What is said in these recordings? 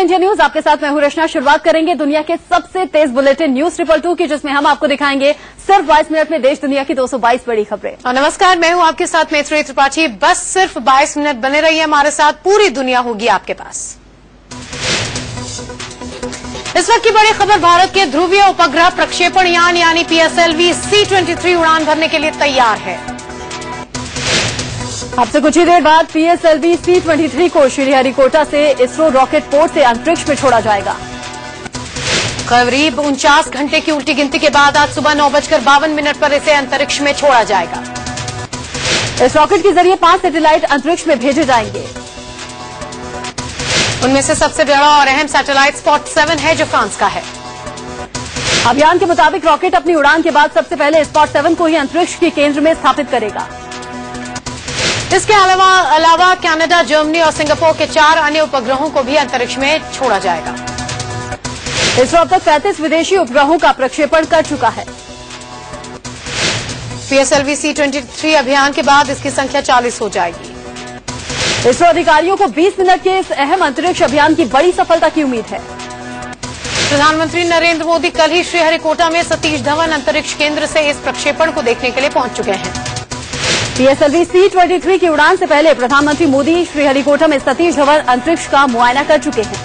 India news, आपके साथ मैं हूं रचना। शुरुआत करेंगे दुनिया के सबसे तेज बुलेटिन न्यूज 222 की, जिसमें हम आपको दिखाएंगे सिर्फ 22 मिनट में देश दुनिया की 222 बड़ी खबरें। और नमस्कार, मैं हूं आपके साथ मैत्री त्रिपाठी। बस सिर्फ 22 मिनट बने रहिए हमारे साथ, पूरी दुनिया होगी आपके पास। इस वक्त की बड़ी खबर, भारत के ध्रुवीय उपग्रह प्रक्षेपण यान यानी PSLV C-23 उड़ान भरने के लिए तैयार है। आपसे कुछ ही देर बाद PSLV C-23 को श्रीहरिकोटा से इसरो रॉकेट पोर्ट से अंतरिक्ष में छोड़ा जाएगा। करीब 49 घंटे की उल्टी गिनती के बाद आज सुबह 9:52 पर इसे अंतरिक्ष में छोड़ा जाएगा। इस रॉकेट के जरिए 5 सैटेलाइट अंतरिक्ष में भेजे जाएंगे। उनमें से सबसे बड़ा और अहम सैटेलाइट स्पॉट 7 है, जो फ्रांस का है। अभियान के मुताबिक रॉकेट अपनी उड़ान के बाद सबसे पहले स्पॉट 7 को ही अंतरिक्ष के केंद्र में स्थापित करेगा। इसके अलावा कनाडा, जर्मनी और सिंगापुर के 4 अन्य उपग्रहों को भी अंतरिक्ष में छोड़ा जाएगा। इसरो अब तक 35 विदेशी उपग्रहों का प्रक्षेपण कर चुका है। PSLV C-23 अभियान के बाद इसकी संख्या 40 हो जाएगी। इसरो अधिकारियों को 20 मिनट के इस अहम अंतरिक्ष अभियान की बड़ी सफलता की उम्मीद है। प्रधानमंत्री नरेंद्र मोदी कल ही श्रीहरिकोटा में सतीश धवन अंतरिक्ष केंद्र से इस प्रक्षेपण को देखने के लिए पहुंच चुके हैं। PSLV C-23 की उड़ान से पहले प्रधानमंत्री मोदी श्रीहरिकोटा में सतीश धवन अंतरिक्ष का मुआयना कर चुके हैं।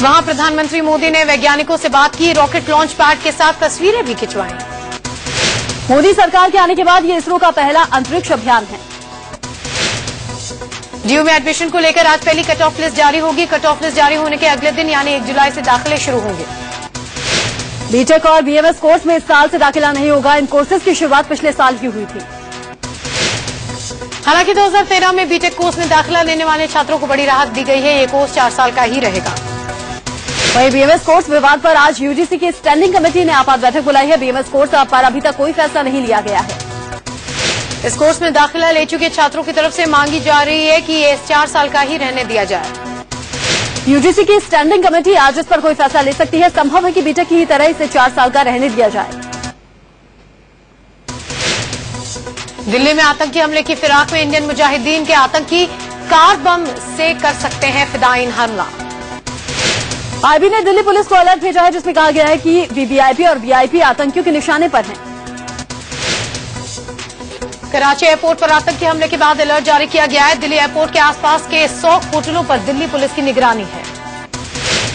वहां प्रधानमंत्री मोदी ने वैज्ञानिकों से बात की, रॉकेट लॉन्च पैड के साथ तस्वीरें भी खिंचवाई। मोदी सरकार के आने के बाद ये इसरो का पहला अंतरिक्ष अभियान है। DU में एडमिशन को लेकर आज पहली कट ऑफ लिस्ट जारी होगी। कट ऑफ लिस्ट जारी होने के अगले दिन यानी 1 जुलाई से दाखिले शुरू होंगे। बीटेक और BMS कोर्स में इस साल से दाखिला नहीं होगा। इन कोर्सेज की शुरुआत पिछले साल की हुई थी। हालांकि 2013 में बीटेक कोर्स में दाखिला लेने वाले छात्रों को बड़ी राहत दी गई है। ये कोर्स 4 साल का ही रहेगा। वहीं BMS कोर्स विवाद पर आज UGC की स्टैंडिंग कमेटी ने आपात बैठक बुलाई है। BMS कोर्स पर अभी तक कोई फैसला नहीं लिया गया है। इस कोर्स में दाखिला ले चुके छात्रों की तरफ से मांगी जा रही है कि ये 4 साल का ही रहने दिया जाए। UGC की स्टैंडिंग कमेटी आज इस पर कोई फैसला ले सकती है। संभव है कि बीटेक की ही तरह इसे 4 साल का रहने दिया जाए। दिल्ली में आतंकी हमले की फिराक में इंडियन मुजाहिदीन के आतंकी कार बम से कर सकते हैं फिदायीन हमला। IB ने दिल्ली पुलिस को अलर्ट भेजा है, जिसमें कहा गया है कि VVIP और VIP आतंकियों के निशाने पर हैं। कराची एयरपोर्ट पर आतंकी हमले के बाद अलर्ट जारी किया गया है। दिल्ली एयरपोर्ट के आसपास के 100 होटलों पर दिल्ली पुलिस की निगरानी है।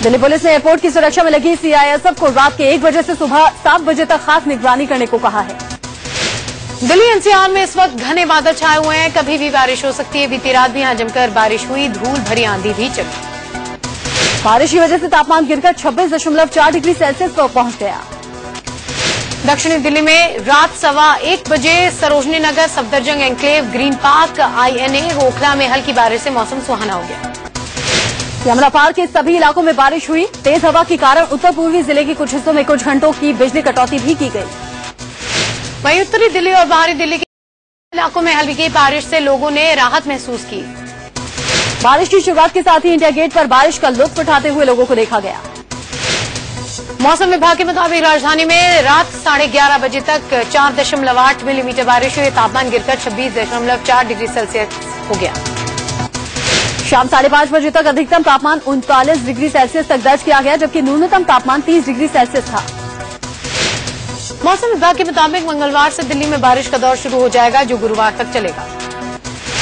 दिल्ली पुलिस ने एयरपोर्ट की सुरक्षा में लगी CISF को रात के 1 बजे से सुबह 7 बजे तक खास निगरानी करने को कहा है। दिल्ली NCR में इस वक्त घने बादल छाए हुए हैं, कभी भी बारिश हो सकती है। बीती रात भी यहां जमकर बारिश हुई, धूल भरी आंधी भी चली। बारिश की वजह से तापमान गिरकर 26.4 डिग्री सेल्सियस पर पहुंच गया। दक्षिणी दिल्ली में रात 1:15 बजे सरोजनी नगर, सफदरजंग एन्क्लेव, ग्रीन पार्क, INA, ओखला में हल्की बारिश से मौसम सुहाना हो गया। यमुना पार के सभी इलाकों में बारिश हुई। तेज हवा के कारण उत्तर पूर्वी जिले के कुछ हिस्सों में कुछ घंटों की बिजली कटौती भी की गई। वहीं उत्तरी दिल्ली और बाहरी दिल्ली के इलाकों में हल्की बारिश से लोगों ने राहत महसूस की। बारिश की शुरुआत के साथ ही इंडिया गेट पर बारिश का लुत्फ उठाते हुए लोगों को देखा गया। मौसम विभाग के मुताबिक राजधानी में रात 11:30 बजे तक 4.8 मिलीमीटर बारिश हुई। तापमान गिरकर 26.4 डिग्री सेल्सियस हो गया। शाम 5:30 बजे तक अधिकतम तापमान 39 डिग्री सेल्सियस तक दर्ज किया गया, जबकि न्यूनतम तापमान 30 डिग्री सेल्सियस था। मौसम विभाग के मुताबिक मंगलवार से दिल्ली में बारिश का दौर शुरू हो जाएगा, जो गुरुवार तक चलेगा।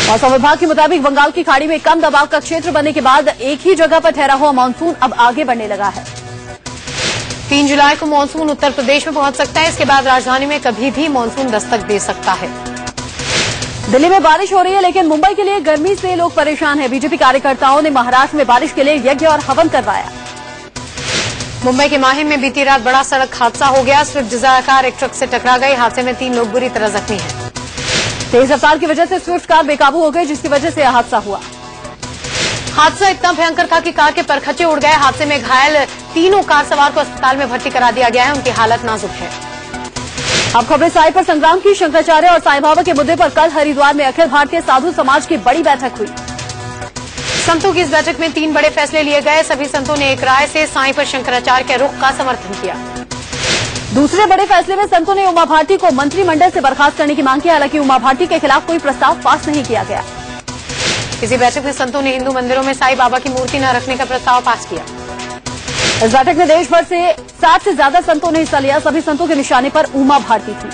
मौसम विभाग के मुताबिक बंगाल की खाड़ी में कम दबाव का क्षेत्र बनने के बाद एक ही जगह पर ठहरा हुआ मानसून अब आगे बढ़ने लगा है। 3 जुलाई को मानसून उत्तर प्रदेश में पहुंच सकता है। इसके बाद राजधानी में कभी भी मानसून दस्तक दे सकता है। दिल्ली में बारिश हो रही है, लेकिन मुंबई के लिए गर्मी से लोग परेशान हैं। बीजेपी कार्यकर्ताओं ने महाराष्ट्र में बारिश के लिए यज्ञ और हवन करवाया। मुंबई के माहिम में बीती रात बड़ा सड़क हादसा हो गया। स्विफ्ट डिजायर कार एक ट्रक से टकरा गई। हादसे में 3 लोग बुरी तरह जख्मी हैं। तेज रफ्तार की वजह से स्विफ्ट कार बेकाबू हो गई, जिसकी वजह से यह हादसा हुआ। हादसा इतना भयंकर था कि कार के परखच्चे उड़ गए। हादसे में घायल 3 कार सवार को अस्पताल में भर्ती करा दिया गया है। उनकी हालत नाजुक है। अब खबरें साई पर संग्राम की। शंकराचार्य और साईं बाबा के मुद्दे पर कल हरिद्वार में अखिल भारतीय साधु समाज की बड़ी बैठक हुई। संतों की इस बैठक में 3 बड़े फैसले लिए गए। सभी संतों ने एक राय से साईं पर शंकराचार्य के रुख का समर्थन किया। दूसरे बड़े फैसले में संतों ने उमा भारती को मंत्रिमंडल से बर्खास्त करने की मांग की। हालांकि उमा भारती के खिलाफ कोई प्रस्ताव पास नहीं किया गया। इसी बैठक में संतों ने हिंदू मंदिरों में साईं बाबा की मूर्ति न रखने का प्रस्ताव पास किया। इस बैठक में देश भर से 60 से ज्यादा संतों ने हिस्सा लिया। सभी संतों के निशाने पर उमा भारती थी।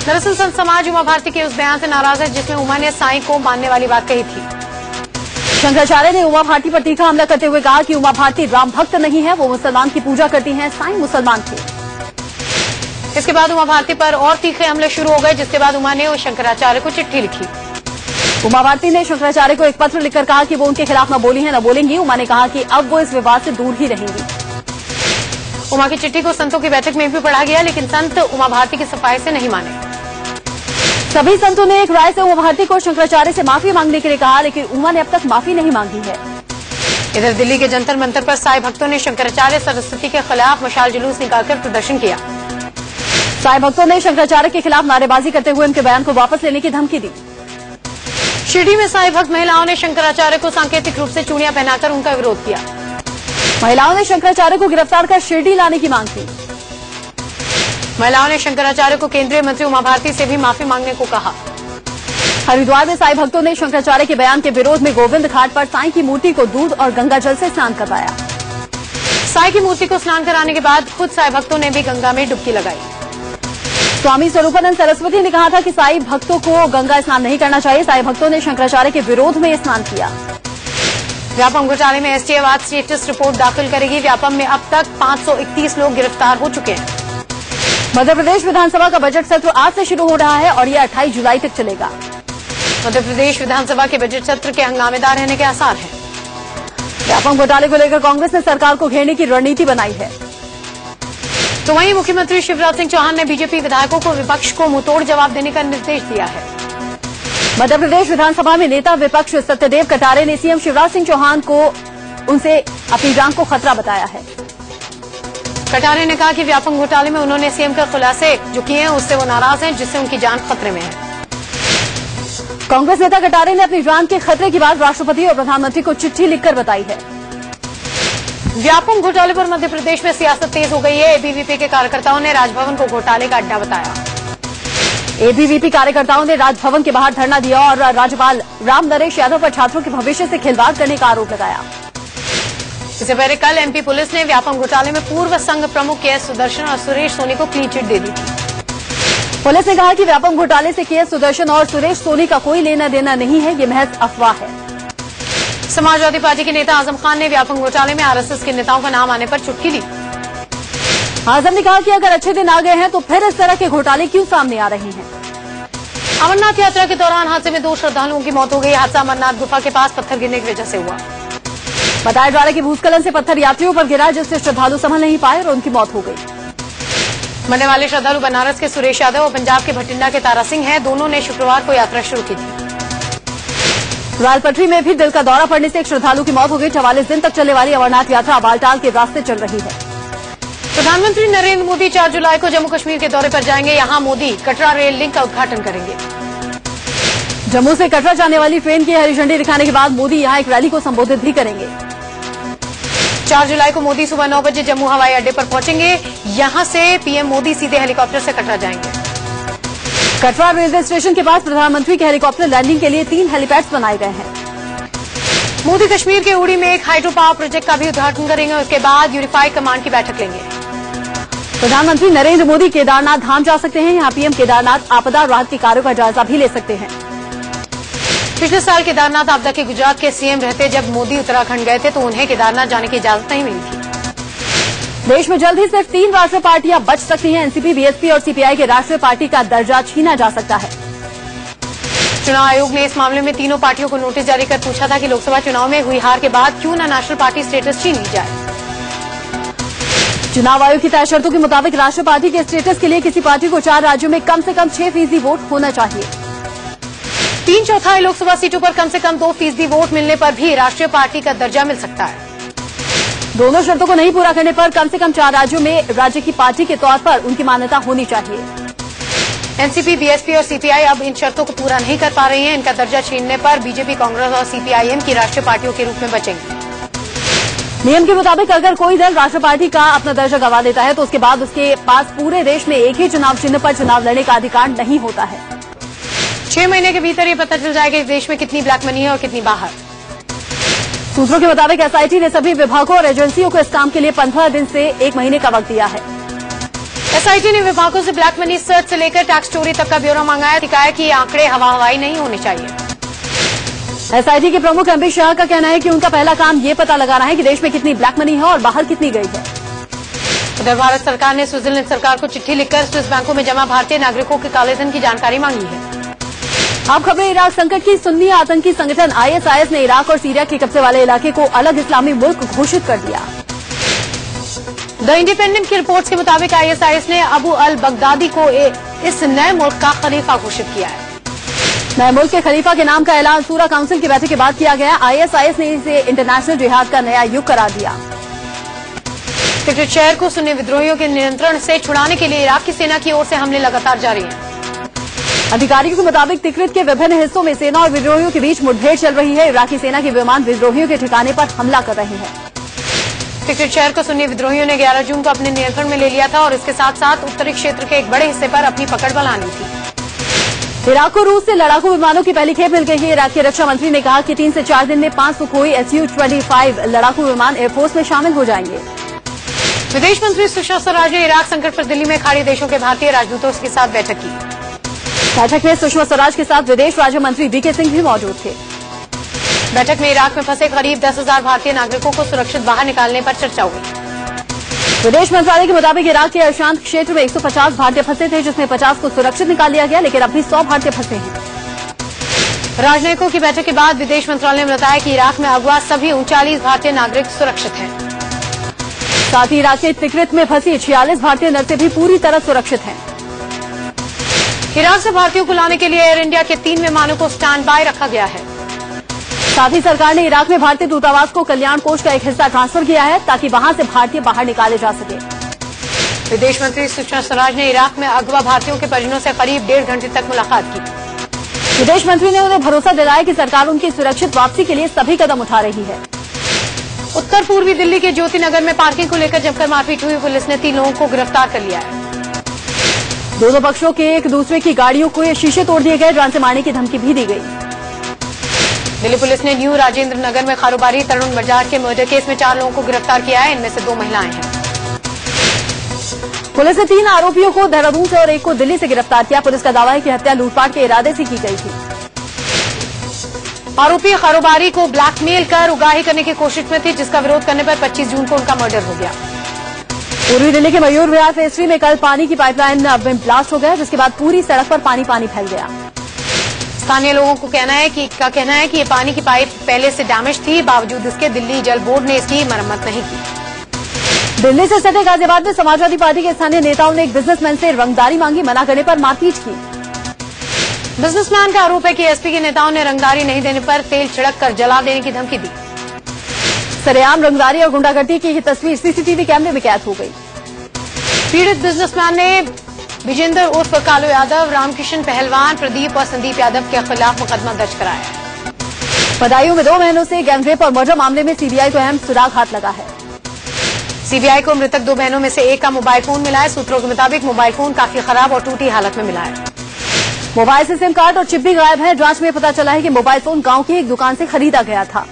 दरअसल संत समाज उमा भारती के उस बयान से नाराज है जिसमें उमा ने साईं को मानने वाली बात कही थी। शंकराचार्य ने उमा भारती पर तीखा हमला करते हुए कहा कि उमा भारती राम भक्त नहीं है, वो मुसलमान की पूजा करती हैं, साईं मुसलमान थे। इसके बाद उमा भारती पर और तीखे हमले शुरू हो गए, जिसके बाद उमा ने शंकराचार्य को चिट्ठी लिखी। उमा भारती ने शंकराचार्य को एक पत्र लिखकर कहा कि वो उनके खिलाफ न बोली है न बोलेंगी। उमा ने कहा कि अब वो इस विवाद से दूर ही रहेंगी। उमा की चिट्ठी को संतों की बैठक में भी पढ़ा गया, लेकिन संत उमा भारती की सफाई से नहीं माने। सभी संतों ने एक राय से उमा भारती को शंकराचार्य से माफी मांगने के लिए कहा, लेकिन उमा ने अब तक माफी नहीं मांगी है। इधर दिल्ली के जंतर मंतर पर साईं भक्तों ने शंकराचार्य सरस्वती के खिलाफ मशाल जुलूस निकालकर प्रदर्शन किया। साईं भक्तों ने शंकराचार्य के खिलाफ नारेबाजी करते हुए उनके बयान को वापस लेने की धमकी दी। शिरडी में साईं भक्त महिलाओं ने शंकराचार्य को सांकेतिक रूप से चूड़ियां पहनाकर उनका विरोध किया। महिलाओं ने शंकराचार्य को गिरफ्तार कर शिरडी लाने की मांग की। महिलाओं ने शंकराचार्य को केंद्रीय मंत्री उमा भारती से भी माफी मांगने को कहा। हरिद्वार में साईं भक्तों ने शंकराचार्य के बयान के विरोध में गोविंद घाट पर साईं की मूर्ति को दूध और गंगा जल से स्नान करवाया। साईं की मूर्ति को स्नान कराने के बाद खुद साईं भक्तों ने भी गंगा में डुबकी लगाई। स्वामी स्वरूपानंद सरस्वती ने कहा था कि साईं भक्तों को गंगा स्नान नहीं करना चाहिए। साईं भक्तों ने शंकराचार्य के विरोध में स्नान किया। व्यापम घोटाले में एसटीएफ आज स्टेटस रिपोर्ट दाखिल करेगी। व्यापम में अब तक 531 लोग गिरफ्तार हो चुके हैं। मध्य प्रदेश विधानसभा का बजट सत्र आज से शुरू हो रहा है और ये 28 जुलाई तक चलेगा। मध्य प्रदेश विधानसभा के बजट सत्र के हंगामेदार रहने के आसार हैं। व्यापम घोटाले को लेकर कांग्रेस ने सरकार को घेरने की रणनीति बनाई है। तो वहीं मुख्यमंत्री शिवराज सिंह चौहान ने बीजेपी विधायकों को विपक्ष को मुंहतोड़ जवाब देने का निर्देश दिया है। मध्य प्रदेश विधानसभा में नेता विपक्ष सत्यदेव कटारे ने सीएम शिवराज सिंह चौहान को उनसे अपनी जान को खतरा बताया है। कटारे ने कहा कि व्यापम घोटाले में उन्होंने सीएम के खुलासे जो किए हैं उससे वो नाराज हैं, जिससे उनकी जान खतरे में है। कांग्रेस नेता कटारे ने अपनी जान के खतरे की बात राष्ट्रपति और प्रधानमंत्री को चिट्ठी लिखकर बताई है। व्यापम घोटाले पर मध्य प्रदेश में सियासत तेज हो गई है। एबीवीपी के कार्यकर्ताओं ने राजभवन को घोटाले का अड्डा बताया। एबीवीपी कार्यकर्ताओं ने राजभवन के बाहर धरना दिया और राज्यपाल राम नरेश यादव पर छात्रों के भविष्य से खिलवाड़ करने का आरोप लगाया। इससे पहले कल एमपी पुलिस ने व्यापम घोटाले में पूर्व संघ प्रमुख केएस सुदर्शन और सुरेश सोनी को क्लीन चिट दे दी थी। पुलिस ने कहा कि व्यापम घोटाले से केएस सुदर्शन और सुरेश सोनी का कोई लेना देना नहीं है, ये महज अफवाह है। समाजवादी पार्टी के नेता आजम खान ने व्यापम घोटाले में आरएसएस के नेताओं का नाम आने पर चुटकी ली। आजम ने कहा कि अगर अच्छे दिन आ गए हैं तो फिर इस तरह के घोटाले क्यों सामने आ रहे हैं। अमरनाथ यात्रा के दौरान हादसे में 2 श्रद्धालुओं की मौत हो गई। हादसा अमरनाथ गुफा के पास पत्थर गिरने की वजह से हुआ। बताया जा रहा है कि भूस्खलन से पत्थर यात्रियों पर गिरा, जिससे श्रद्धालु संभल नहीं पाए और उनकी मौत हो गई। मरने वाले श्रद्धालु बनारस के सुरेश यादव और पंजाब के भटिंडा के तारा सिंह हैं। दोनों ने शुक्रवार को यात्रा शुरू की थी। लाल पटरी में भी दिल का दौरा पड़ने से एक श्रद्धालु की मौत हो गई। 44 दिन तक चलने वाली अमरनाथ यात्रा बालटाल के रास्ते चल रही है। प्रधानमंत्री नरेंद्र मोदी 4 जुलाई को जम्मू कश्मीर के दौरे पर जाएंगे। यहां मोदी कटरा रेल लिंक का उद्घाटन करेंगे। जम्मू से कटरा जाने वाली ट्रेन की हरी झंडी दिखाने के बाद मोदी यहां एक रैली को संबोधित भी करेंगे। 4 जुलाई को मोदी सुबह 9 बजे जम्मू हवाई अड्डे पर पहुंचेंगे। यहां से पीएम मोदी सीधे हेलीकॉप्टर से कटरा जाएंगे। कटरा रेलवे स्टेशन के पास प्रधानमंत्री के हेलीकॉप्टर लैंडिंग के लिए 3 हेलीपैड्स बनाए गए हैं। मोदी कश्मीर के उड़ी में एक हाइड्रो पावर प्रोजेक्ट का भी उद्घाटन करेंगे। उसके बाद यूनिफाइड कमांड की बैठक लेंगे। प्रधानमंत्री नरेंद्र मोदी केदारनाथ धाम जा सकते हैं। यहां पीएम केदारनाथ आपदा राहत के कार्यों का जायजा भी ले सकते हैं। पिछले साल केदारनाथ आपदा के गुजरात के सीएम रहते जब मोदी उत्तराखंड गए थे तो उन्हें केदारनाथ जाने की इजाजत नहीं मिली थी। देश में जल्द ही सिर्फ 3 राष्ट्रीय पार्टियां बच सकती हैं। एनसीपी, बीएसपी और सीपीआई के राष्ट्रीय पार्टी का दर्जा छीना जा सकता है। चुनाव आयोग ने इस मामले में तीनों पार्टियों को नोटिस जारी कर पूछा था कि लोकसभा चुनाव में हुई हार के बाद क्यों न नेशनल पार्टी स्टेटस छीन ली जाए। चुनाव आयोग की तय शर्तों के मुताबिक राष्ट्रीय पार्टी के स्टेटस के लिए किसी पार्टी को 4 राज्यों में कम से कम 6% वोट होना चाहिए। 3/4 लोकसभा सीटों पर कम से कम 2% वोट मिलने पर भी राष्ट्रीय पार्टी का दर्जा मिल सकता है। दोनों शर्तों को नहीं पूरा करने पर कम से कम 4 राज्यों में राज्य की पार्टी के तौर पर उनकी मान्यता होनी चाहिए। एनसीपी, बीएसपी और सीपीआई अब इन शर्तों को पूरा नहीं कर पा रही हैं। इनका दर्जा छीनने पर बीजेपी, कांग्रेस और सीपीआईएम की राष्ट्रीय पार्टियों के रूप में बचेंगी। नियम के मुताबिक अगर कोई दल राष्ट्रीय पार्टी का अपना दर्जा गंवा देता है तो उसके बाद उसके पास पूरे देश में एक ही चुनाव चिन्ह पर चुनाव लड़ने का अधिकार नहीं होता है। 6 महीने के भीतर ये पता चल जाएगा कि देश में कितनी ब्लैक मनी है और कितनी बाहर। सूत्रों के मुताबिक एसआईटी ने सभी विभागों और एजेंसियों को इस काम के लिए 15 दिन से 1 महीने का वक्त दिया है। एसआईटी ने विभागों से ब्लैक मनी सर्च से लेकर टैक्स चोरी तक का ब्यौरा मांगा है। कहा है कि ये आंकड़े हवाई नहीं होने चाहिए। एसआईटी के प्रमुख अमित शाह का कहना है कि उनका पहला काम ये पता लगाना है कि देश में कितनी ब्लैक मनी है और बाहर कितनी गई है। उधर भारत सरकार ने स्विट्जरलैंड सरकार को चिट्ठी लिखकर स्विस बैंकों में जमा भारतीय नागरिकों के कालेधन की जानकारी मांगी है। अब खबरें इराक संकट की। सुन्नी आतंकी संगठन आईएसआईएस ने इराक और सीरिया के कब्जे वाले इलाके को अलग इस्लामी मुल्क घोषित कर दिया। द इंडिपेंडेंट की रिपोर्ट्स के मुताबिक आईएसआईएस ने अबू अल बगदादी को इस नए मुल्क का खलीफा घोषित किया है। नए मुल्क के खलीफा के नाम का ऐलान सूरा काउंसिल की बैठक के बाद किया गया। आईएसआईएस ने इसे इंटरनेशनल जिहाद का नया युग करार दिया। तिकरित शहर को सुन्नी विद्रोहियों के नियंत्रण से छुड़ाने के लिए इराक की सेना की ओर से हमले लगातार जारी हैं। अधिकारियों के मुताबिक तिकरित के विभिन्न हिस्सों में सेना और विद्रोहियों के बीच मुठभेड़ चल रही है। इराकी सेना के विमान विद्रोहियों के ठिकाने पर हमला कर रहे हैं। तिकरित शहर को सुन्नी विद्रोहियों ने 11 जून को अपने नियंत्रण में ले लिया था और इसके साथ साथ उत्तरी क्षेत्र के एक बड़े हिस्से पर अपनी पकड़ बना ली थी। इराक को रूस से लड़ाकू विमानों की पहली खेप मिल गई है। इराक के रक्षा मंत्री ने कहा कि 3 से 4 दिन में 5 सुखोई Su-25 लड़ाकू विमान एयरफोर्स में शामिल हो जाएंगे। विदेश मंत्री सुषमा स्वराज ने इराक संकट पर दिल्ली में खाड़ी देशों के भारतीय राजदूतों के साथ बैठक की। बैठक में सुषमा स्वराज के साथ विदेश राज्य मंत्री वीके सिंह भी मौजूद थे। बैठक में इराक में फंसे करीब 10,000 भारतीय नागरिकों को सुरक्षित बाहर निकालने पर चर्चा हुई। विदेश मंत्रालय के मुताबिक इराक के अशांत क्षेत्र में 150 भारतीय फंसे थे, जिसमें 50 को सुरक्षित निकाल लिया गया, लेकिन अभी 100 भारतीय फंसे हैं। राजनयिकों की बैठक के बाद विदेश मंत्रालय ने बताया कि इराक में अगवा सभी 39 भारतीय नागरिक सुरक्षित हैं। साथ ही इराक के तिकरित में फंसी 46 भारतीय नर्सें भी पूरी तरह सुरक्षित हैं। इराक से भारतीयों को लाने के लिए एयर इंडिया के 3 विमानों को स्टैंड बाय रखा गया है। साथ ही सरकार ने इराक में भारतीय दूतावास को कल्याण कोष का एक हिस्सा ट्रांसफर किया है, ताकि वहां से भारतीय बाहर निकाले जा सके। विदेश मंत्री सुषमा स्वराज ने इराक में अगवा भारतीयों के परिजनों से करीब 1.5 घंटे तक मुलाकात की। विदेश मंत्री ने उन्हें भरोसा दिलाया कि सरकार उनकी सुरक्षित वापसी के लिए सभी कदम उठा रही है। उत्तर पूर्वी दिल्ली के ज्योति नगर में पार्किंग को लेकर जमकर मारपीट हुई। पुलिस ने 3 लोगों को गिरफ्तार कर लिया है। दोनों पक्षों के एक दूसरे की गाड़ियों को शीशे तोड़ दिए गए, जान से मारने की धमकी भी दी गई। दिल्ली पुलिस ने न्यू राजेंद्र नगर में कारोबारी तरुण बजाज के मर्डर केस में 4 लोगों को गिरफ्तार किया है। इनमें से 2 महिलाएं हैं। पुलिस ने 3 आरोपियों को देहरादून से और 1 को दिल्ली से गिरफ्तार किया। पुलिस का दावा है कि हत्या लूटपाट के इरादे से की गई थी। आरोपी कारोबारी को ब्लैकमेल कर उगाही करने की कोशिश में थी, जिसका विरोध करने पर 25 जून को उनका मर्डर हो गया। पूर्वी दिल्ली के मयूर विहार फेज 3 में कल पानी की पाइपलाइन में ब्लास्ट हो गया, जिसके बाद पूरी सड़क पर पानी फैल गया। स्थानीय लोगों को कहना है कि ये पानी की पाइप पहले से डैमेज थी, बावजूद इसके दिल्ली जल बोर्ड ने इसकी मरम्मत नहीं की। दिल्ली से सटे गाजियाबाद में समाजवादी पार्टी के स्थानीय नेताओं ने एक बिजनेसमैन से रंगदारी मांगी, मना करने पर मारपीट की। बिजनेसमैन का आरोप है कि एसपी के नेताओं ने रंगदारी नहीं देने पर तेल छिड़क कर जला देने की धमकी दी। सरेआम रंगदारी और गुंडागर्दी की तस्वीर सीसीटीवी कैमरे में कैद हो गई। पीड़ित बिजनेसमैन ने विजेंद्र उर्फ कालू यादव, रामकिशन पहलवान, प्रदीप और संदीप यादव के खिलाफ मुकदमा दर्ज कराया है। बदायूं में 2 बहनों से गैंगरेप और मर्डर मामले में सीबीआई को अहम सुराग हाथ लगा है। सीबीआई को मृतक 2 बहनों में से एक का मोबाइल फोन मिला है। सूत्रों के मुताबिक मोबाइल फोन काफी खराब और टूटी हालत में मिला है। मोबाइल से सिम कार्ड और चिप भी गायब है। जांच में पता चला है कि मोबाइल फोन गांव की एक दुकान से खरीदा गया था।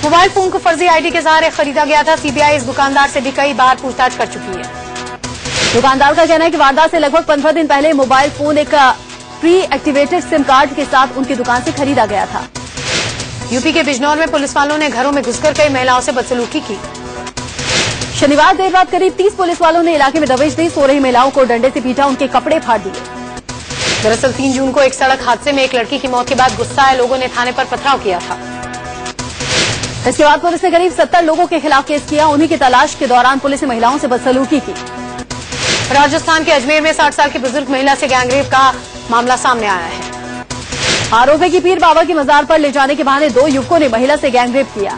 मोबाइल फोन को फर्जी आईडी के सहारे खरीदा गया था। सीबीआई इस दुकानदार से भी कई बार पूछताछ कर चुकी है। दुकानदार का कहना है कि वारदात से लगभग 15 दिन पहले मोबाइल फोन एक प्री एक्टिवेटेड सिम कार्ड के साथ उनकी दुकान से खरीदा गया था। यूपी के बिजनौर में पुलिस वालों ने घरों में घुसकर कई महिलाओं से बदसलूकी की। शनिवार देर रात करीब 30 पुलिस वालों ने इलाके में दबिश दी। सो रही महिलाओं को डंडे से पीटा, उनके कपड़े फाड़ दिए। दरअसल 3 जून को एक सड़क हादसे में एक लड़की की मौत के बाद गुस्सा आए लोगों ने थाने पर पथराव किया था। इसके बाद पुलिस ने करीब 70 लोगों के खिलाफ केस किया। उन्हीं की तलाश के दौरान पुलिस ने महिलाओं से बदसलूकी की। राजस्थान के अजमेर में 60 साल की बुजुर्ग महिला से गैंगरेप का मामला सामने आया है। आरोप है कि पीर बाबा की मजार पर ले जाने के बहाने 2 युवकों ने महिला से गैंगरेप किया।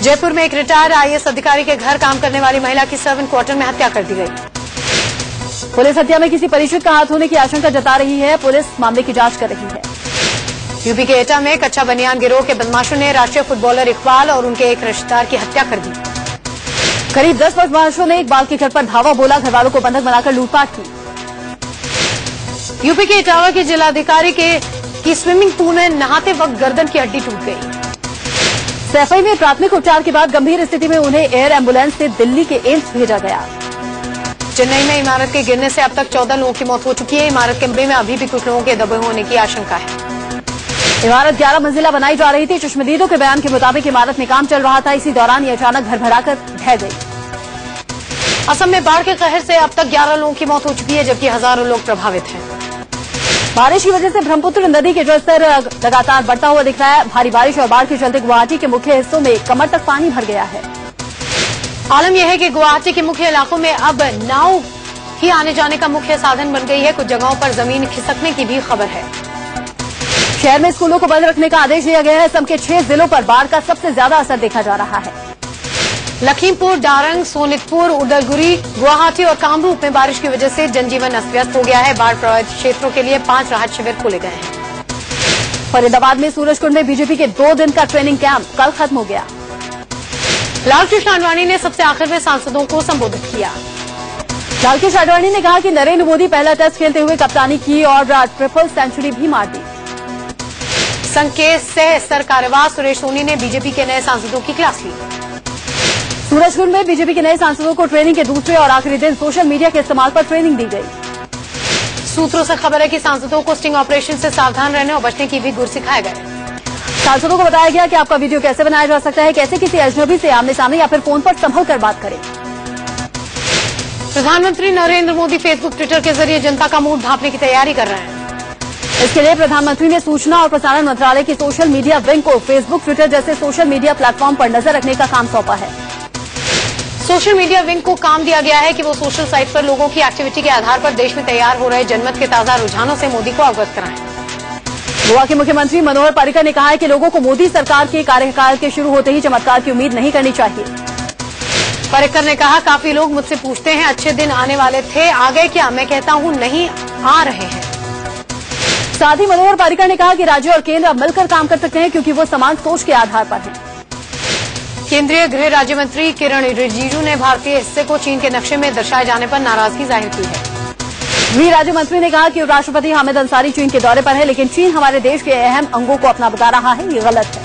जयपुर में एक रिटायर्ड आईएएस अधिकारी के घर काम करने वाली महिला की सर्वेंट क्वार्टर में हत्या कर दी गई। पुलिस हत्या में किसी परिचित का हाथ होने की आशंका जता रही है। पुलिस मामले की जांच कर रही है। यूपी के एटा में कच्चा बनियान गिरोह के बदमाशों ने राष्ट्रीय फुटबॉलर इकबाल और उनके एक रिश्तेदार की हत्या कर दी। करीब 10 बदमाशों ने इकबाल के घर पर धावा बोला, घरवालों को बंधक बनाकर लूटपाट की। यूपी के इटावा के जिलाधिकारी की स्विमिंग पूल में नहाते वक्त गर्दन की हड्डी टूट गई। सैफई में प्राथमिक उपचार के बाद गंभीर स्थिति में उन्हें एयर एम्बुलेंस से दिल्ली के एम्स भेजा गया। चेन्नई में इमारत के गिरने से अब तक 14 लोगों की मौत हो चुकी है। इमारत के कमरे में अभी भी कुछ लोगों के दबे होने की आशंका है। इमारत 11 मंजिला बनाई जा रही थी। चश्मदीदों के बयान के मुताबिक इमारत में काम चल रहा था। इसी दौरान ये अचानक भरभराकर ढह गई। असम में बाढ़ के कहर से अब तक 11 लोगों की मौत हो चुकी है, जबकि हजारों लोग प्रभावित हैं। बारिश की वजह से ब्रह्मपुत्र नदी के जलस्तर लगातार बढ़ता हुआ दिख रहा है। भारी बारिश और बाढ़ के चलते गुवाहाटी के मुख्य हिस्सों में कमर तक पानी भर गया है। आलम यह है कि गुवाहाटी के मुख्य इलाकों में अब नाव ही आने जाने का मुख्य साधन बन गई है। कुछ जगहों पर जमीन खिसकने की भी खबर है। शहर में स्कूलों को बंद रखने का आदेश दिया गया है। असम के 6 जिलों पर बाढ़ का सबसे ज्यादा असर देखा जा रहा है। लखीमपुर, डारंग, सोनितपुर, उदलगुरी, गुवाहाटी और कामरूप में बारिश की वजह से जनजीवन अस्त व्यस्त हो गया है। बाढ़ प्रभावित क्षेत्रों के लिए 5 राहत शिविर खोले गए हैं। फरीदाबाद में सूरजकुंड में बीजेपी के 2 दिन का ट्रेनिंग कैंप कल खत्म हो गया। लालकृष्ण आडवाणी ने सबसे आखिर में सांसदों को संबोधित किया। लालकृष्ण आडवाणी ने कहा कि नरेंद्र मोदी पहला टेस्ट खेलते हुए कप्तानी की और ट्रिपल सेंचुरी भी मार दी। संघ के सह सरकार्यवाह सुरेश सोनी ने बीजेपी के नए सांसदों की क्लास ली। सूरजकुंड में बीजेपी के नए सांसदों को ट्रेनिंग के दूसरे और आखिरी दिन सोशल मीडिया के इस्तेमाल पर ट्रेनिंग दी गई। सूत्रों से खबर है कि सांसदों को स्टिंग ऑपरेशन से सावधान रहने और बचने की भी गुर सिखाए गए। सांसदों को बताया गया कि आपका वीडियो कैसे बनाया जा सकता है, कैसे किसी अजनबी से आमने सामने या फिर फोन पर संभल कर बात करें। प्रधानमंत्री नरेंद्र मोदी फेसबुक, ट्विटर के जरिए जनता का मूड भांपने की तैयारी कर रहे हैं। इसके लिए प्रधानमंत्री ने सूचना और प्रसारण मंत्रालय की सोशल मीडिया विंग को फेसबुक, ट्विटर जैसे सोशल मीडिया प्लेटफॉर्म पर नजर रखने का काम सौंपा है। सोशल मीडिया विंग को काम दिया गया है कि वो सोशल साइट पर लोगों की एक्टिविटी के आधार पर देश में तैयार हो रहे जनमत के ताजा रुझानों से मोदी को अवगत कराएं। गोवा के मुख्यमंत्री मनोहर पर्रिकर ने कहा है कि लोगों को मोदी सरकार के कार्यकाल के शुरू होते ही चमत्कार की उम्मीद नहीं करनी चाहिए। पर्रिकर ने कहा, काफी लोग मुझसे पूछते हैं अच्छे दिन आने वाले थे, आ गए क्या? मैं कहता हूं नहीं, आ रहे हैं। साथ ही मनोहर पर्रिकर ने कहा कि राज्य और केंद्र अब मिलकर काम कर सकते हैं क्योंकि वो समान सोच के आधार पर हैं। केंद्रीय गृह राज्य मंत्री किरण रिजिजू ने भारतीय हिस्से को चीन के नक्शे में दर्शाए जाने पर नाराजगी जाहिर की है। गृह राज्य मंत्री ने कहा कि राष्ट्रपति हामिद अंसारी चीन के दौरे पर है, लेकिन चीन हमारे देश के अहम अंगों को अपना बता रहा है, ये गलत है।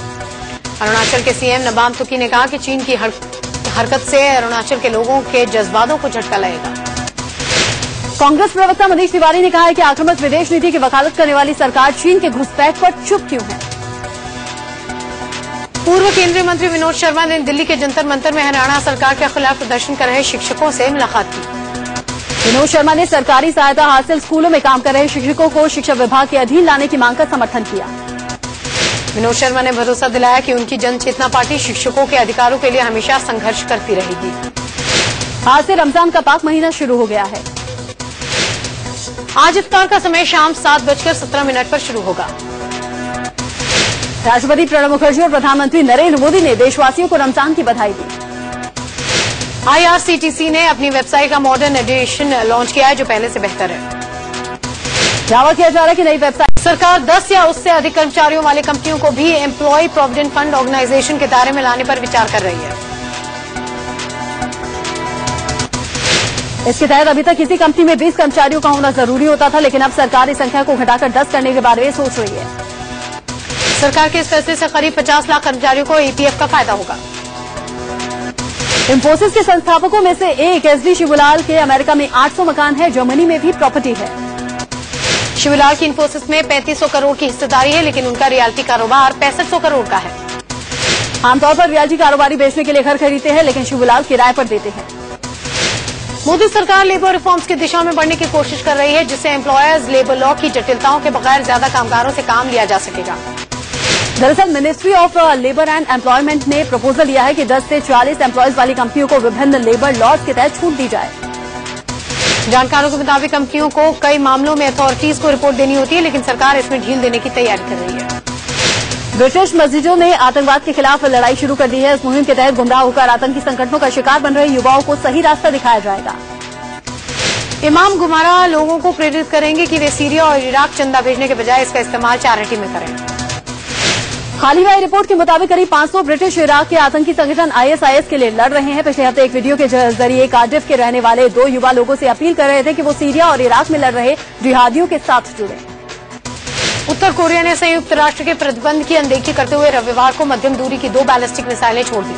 अरुणाचल के सीएम नबाम तुकी ने कहा कि चीन की हरकत से अरुणाचल के लोगों के जज्बातों को झटका लगेगा। कांग्रेस प्रवक्ता मनीष तिवारी ने कहा है कि आक्रामक विदेश नीति की वकालत करने वाली सरकार चीन के घुसपैठ पर चुप क्यों है। पूर्व केंद्रीय मंत्री विनोद शर्मा ने दिल्ली के जंतर मंतर में हरियाणा सरकार के खिलाफ प्रदर्शन कर रहे शिक्षकों से मुलाकात की। विनोद शर्मा ने सरकारी सहायता हासिल स्कूलों में काम कर रहे शिक्षकों को शिक्षा विभाग के अधीन लाने की मांग का समर्थन किया। विनोद शर्मा ने भरोसा दिलाया कि उनकी जन चेतना पार्टी शिक्षकों के अधिकारों के लिए हमेशा संघर्ष करती रहेगी। आज से रमजान का पाक महीना शुरू हो गया है। आज इफ्तार का समय शाम 7:17 पर शुरू होगा। राष्ट्रपति प्रणब मुखर्जी और प्रधानमंत्री नरेंद्र मोदी ने देशवासियों को रमजान की बधाई दी। IRCTC ने अपनी वेबसाइट का मॉडर्न एडिशन लॉन्च किया है, जो पहले से बेहतर है। दावा किया जा रहा है कि नई वेबसाइट सरकार 10 या उससे अधिक कर्मचारियों वाली कंपनियों को भी एम्प्लॉय प्रोविडेंट फंड ऑर्गेनाइजेशन के दायरे में लाने पर विचार कर रही है। इसके तहत अभी तक किसी कंपनी में 20 कर्मचारियों का होना जरूरी होता था, लेकिन अब सरकार इस संख्या को घटाकर 10 करने के बारे में सोच रही है। सरकार के इस फैसले से करीब 50 लाख कर्मचारियों को EPF का फायदा होगा। इंफोसिस के संस्थापकों में से एक SD शिवलाल के अमेरिका में 800 मकान है, जर्मनी में भी प्रॉपर्टी है। शिवलाल की इंफोसिस में 3500 करोड़ की हिस्सेदारी है, लेकिन उनका रियल्टी कारोबार 6500 करोड़ का है। आमतौर पर रियल्टी कारोबारी बेचने के लिए घर खरीदते हैं, लेकिन शिवलाल किराए पर देते हैं। मोदी सरकार लेबर रिफॉर्म्स की दिशा में बढ़ने की कोशिश कर रही है, जिससे एम्प्लॉयर्स लेबर लॉ की जटिलताओं के बगैर ज्यादा कामगारों से काम लिया जा सकेगा। दरअसल ministry of labour and employment ने प्रपोजल दिया है कि 10 से 40 एम्प्लॉयज वाली कंपनियों को विभिन्न लेबर लॉज के तहत छूट दी जाए। जानकारों के मुताबिक कंपनियों को कई मामलों में अथॉरिटीज को रिपोर्ट देनी होती है, लेकिन सरकार इसमें ढील देने की तैयारी कर रही है। ब्रिटिश मस्जिदों ने आतंकवाद के खिलाफ लड़ाई शुरू कर दी है। इस मुहिम के तहत गुमराह होकर आतंकी संगठनों का शिकार बन रहे युवाओं को सही रास्ता दिखाया जाएगा। इमाम गुमारा लोगों को प्रेरित करेंगे कि वे सीरिया और इराक चंदा भेजने के बजाय इसका इस्तेमाल चैरिटी में करें। हाल ही में रिपोर्ट के मुताबिक करीब 500 ब्रिटिश इराक के आतंकी संगठन ISIS के लिए लड़ रहे हैं। पिछले हफ्ते एक वीडियो के जरिए कार्डिफ के रहने वाले 2 युवा लोगों से अपील कर रहे थे कि वो सीरिया और इराक में लड़ रहे जिहादियों के साथ जुड़े। उत्तर कोरिया ने संयुक्त राष्ट्र के प्रतिबंध की अनदेखी करते हुए रविवार को मध्यम दूरी की 2 बैलिस्टिक मिसाइलें छोड़ दी।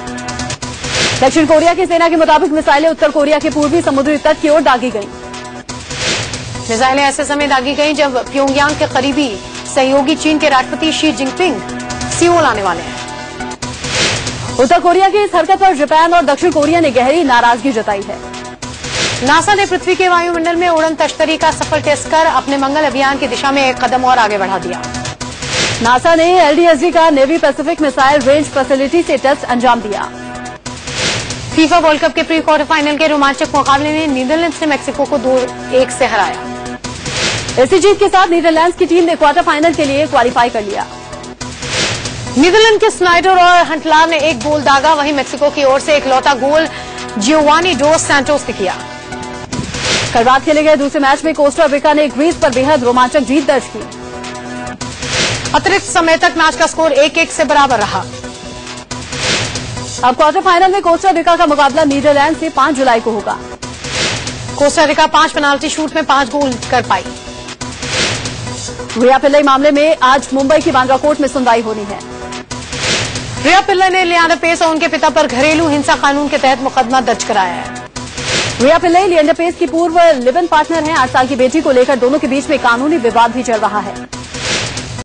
दक्षिण कोरिया की सेना के मुताबिक मिसाइलें उत्तर कोरिया के पूर्वी समुद्री तट की ओर दागी गईं। मिसाइलें ऐसे समय दागी गईं जब प्योंगयांग के करीबी सहयोगी चीन के राष्ट्रपति शी जिनपिंग सियोल आने वाले हैं। उत्तर कोरिया की इस हरकत पर जापान और दक्षिण कोरिया ने गहरी नाराजगी जताई है। नासा ने पृथ्वी के वायुमंडल में उड़न तश्तरी का सफल टेस्ट कर अपने मंगल अभियान की दिशा में एक कदम और आगे बढ़ा दिया। नासा ने LDSG का navy Pacific missile range facility से टेस्ट अंजाम दिया। फीफा वर्ल्ड कप के प्री क्वार्टर फाइनल के रोमांचक मुकाबले में नीदरलैंड्स ने मैक्सिको को 2-1 से हराया। इसी जीत के साथ नीदरलैंड्स की टीम ने क्वार्टर फाइनल के लिए क्वालिफाई कर लिया। नीदरलैंड के स्नाइडर और हंटलार ने एक गोल दागा, वहीं मैक्सिको की ओर से इकलौता गोल जियोवानी डोस सैंटोस ने किया। कल रात खेले गए दूसरे मैच में कोस्टा रिका ने ग्रीस पर बेहद रोमांचक जीत दर्ज की। अतिरिक्त समय तक मैच का स्कोर 1-1 से बराबर रहा। अब क्वार्टर फाइनल में कोस्टा रिका का मुकाबला नीदरलैंड से 5 जुलाई को होगा। कोस्टा रिका 5 पेनाल्टी शूट में 5 गोल कर पाई। रिया पिल्लई मामले में आज मुंबई की बांद्रा कोर्ट में सुनवाई होनी है। रिया पिल्लई ने लिएंडर पेस और उनके पिता पर घरेलू हिंसा कानून के तहत मुकदमा दर्ज कराया है। रिया पिल्लई लिएंडर पेस की पूर्व लिव इन पार्टनर हैं। 8 साल की बेटी को लेकर दोनों के बीच में कानूनी विवाद भी चल रहा है।